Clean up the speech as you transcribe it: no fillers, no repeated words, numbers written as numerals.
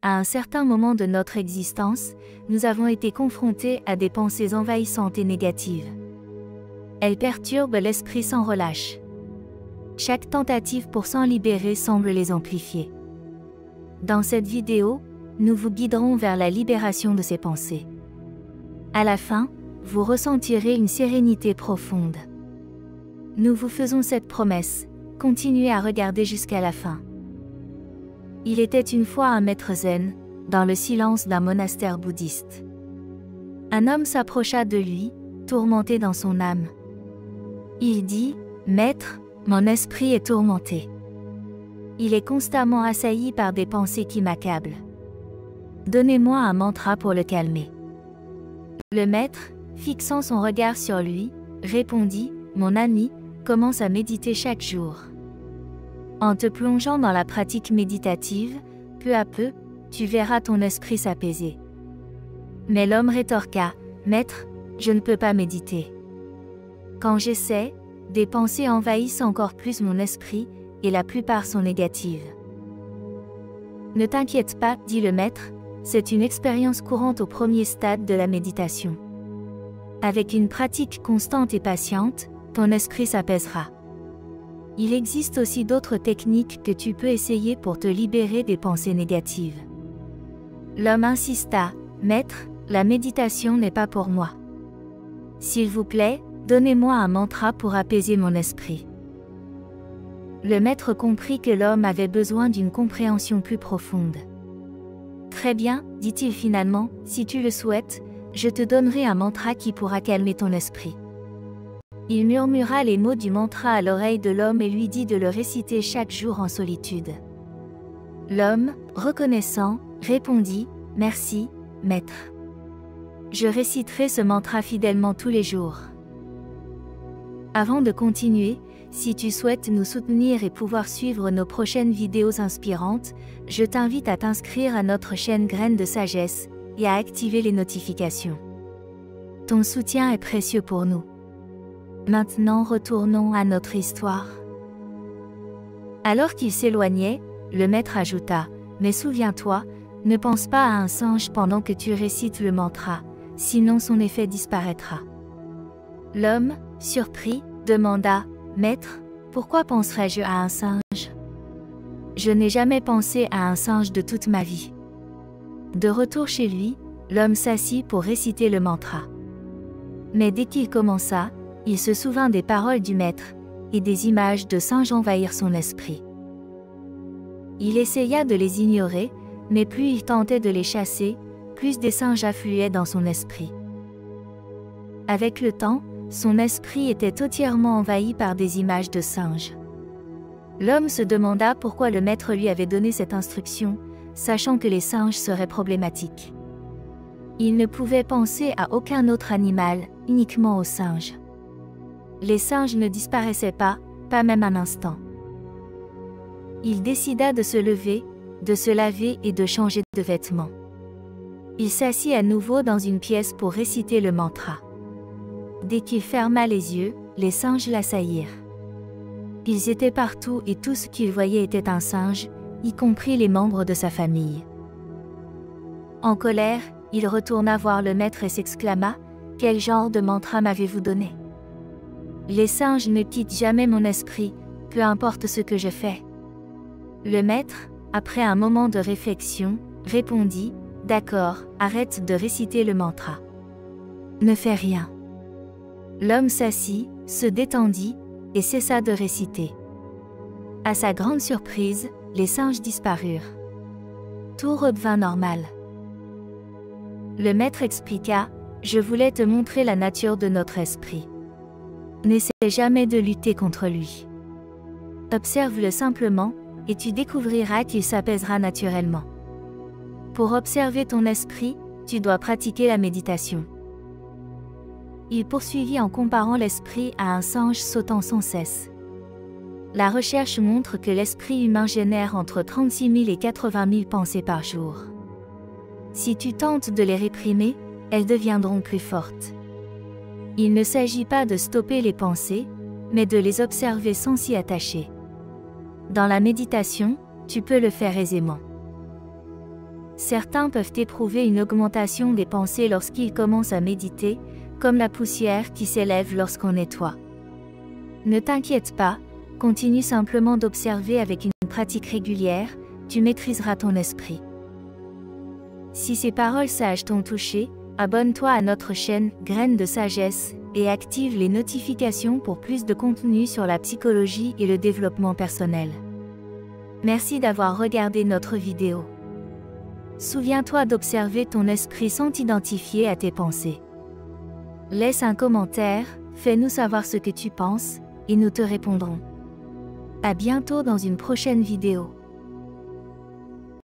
À un certain moment de notre existence, nous avons été confrontés à des pensées envahissantes et négatives. Elles perturbent l'esprit sans relâche. Chaque tentative pour s'en libérer semble les amplifier. Dans cette vidéo, nous vous guiderons vers la libération de ces pensées. À la fin, vous ressentirez une sérénité profonde. Nous vous faisons cette promesse, continuez à regarder jusqu'à la fin. Il était une fois un maître zen, dans le silence d'un monastère bouddhiste. Un homme s'approcha de lui, tourmenté dans son âme. Il dit, « Maître, mon esprit est tourmenté. Il est constamment assailli par des pensées qui m'accablent. Donnez-moi un mantra pour le calmer. » Le maître, fixant son regard sur lui, répondit, « Mon ami, commence à méditer chaque jour. En te plongeant dans la pratique méditative, peu à peu, tu verras ton esprit s'apaiser. » Mais l'homme rétorqua, « Maître, je ne peux pas méditer. Quand j'essaie, des pensées envahissent encore plus mon esprit, et la plupart sont négatives. » « Ne t'inquiète pas, dit le maître, c'est une expérience courante au premier stade de la méditation. Avec une pratique constante et patiente, ton esprit s'apaisera. Il existe aussi d'autres techniques que tu peux essayer pour te libérer des pensées négatives. » L'homme insista, « Maître, la méditation n'est pas pour moi. S'il vous plaît, donnez-moi un mantra pour apaiser mon esprit. » Le maître comprit que l'homme avait besoin d'une compréhension plus profonde. « Très bien, dit-il finalement, si tu le souhaites, je te donnerai un mantra qui pourra calmer ton esprit. » Il murmura les mots du mantra à l'oreille de l'homme et lui dit de le réciter chaque jour en solitude. L'homme, reconnaissant, répondit, « Merci, maître. Je réciterai ce mantra fidèlement tous les jours. » Avant de continuer, si tu souhaites nous soutenir et pouvoir suivre nos prochaines vidéos inspirantes, je t'invite à t'inscrire à notre chaîne Graines de Sagesse et à activer les notifications. Ton soutien est précieux pour nous. Maintenant retournons à notre histoire. Alors qu'il s'éloignait, le maître ajouta, « Mais souviens-toi, ne pense pas à un singe pendant que tu récites le mantra, sinon son effet disparaîtra. » L'homme, surpris, demanda, « Maître, pourquoi penserais-je à un singe? Je n'ai jamais pensé à un singe de toute ma vie. » De retour chez lui, l'homme s'assit pour réciter le mantra. Mais dès qu'il commença, il se souvint des paroles du maître, et des images de singes envahirent son esprit. Il essaya de les ignorer, mais plus il tentait de les chasser, plus des singes affluaient dans son esprit. Avec le temps, son esprit était entièrement envahi par des images de singes. L'homme se demanda pourquoi le maître lui avait donné cette instruction, sachant que les singes seraient problématiques. Il ne pouvait penser à aucun autre animal, uniquement aux singes. Les singes ne disparaissaient pas même un instant. Il décida de se lever, de se laver et de changer de vêtements. Il s'assit à nouveau dans une pièce pour réciter le mantra. Dès qu'il ferma les yeux, les singes l'assaillirent. Ils étaient partout et tout ce qu'il voyait était un singe, y compris les membres de sa famille. En colère, il retourna voir le maître et s'exclama, « Quel genre de mantra m'avez-vous donné? Les singes ne quittent jamais mon esprit, peu importe ce que je fais. » Le maître, après un moment de réflexion, répondit, « D'accord, arrête de réciter le mantra. Ne fais rien. » L'homme s'assit, se détendit, et cessa de réciter. À sa grande surprise, les singes disparurent. Tout redevint normal. Le maître expliqua, « Je voulais te montrer la nature de notre esprit. N'essaie jamais de lutter contre lui. Observe-le simplement, et tu découvriras qu'il s'apaisera naturellement. Pour observer ton esprit, tu dois pratiquer la méditation. » Il poursuivit en comparant l'esprit à un singe sautant sans cesse. La recherche montre que l'esprit humain génère entre 36 000 et 80 000 pensées par jour. Si tu tentes de les réprimer, elles deviendront plus fortes. Il ne s'agit pas de stopper les pensées, mais de les observer sans s'y attacher. Dans la méditation, tu peux le faire aisément. Certains peuvent éprouver une augmentation des pensées lorsqu'ils commencent à méditer, comme la poussière qui s'élève lorsqu'on nettoie. Ne t'inquiète pas, continue simplement d'observer avec une pratique régulière, tu maîtriseras ton esprit. Si ces paroles sages t'ont touché, abonne-toi à notre chaîne Graines de Sagesse et active les notifications pour plus de contenu sur la psychologie et le développement personnel. Merci d'avoir regardé notre vidéo. Souviens-toi d'observer ton esprit sans t'identifier à tes pensées. Laisse un commentaire, fais-nous savoir ce que tu penses, et nous te répondrons. À bientôt dans une prochaine vidéo.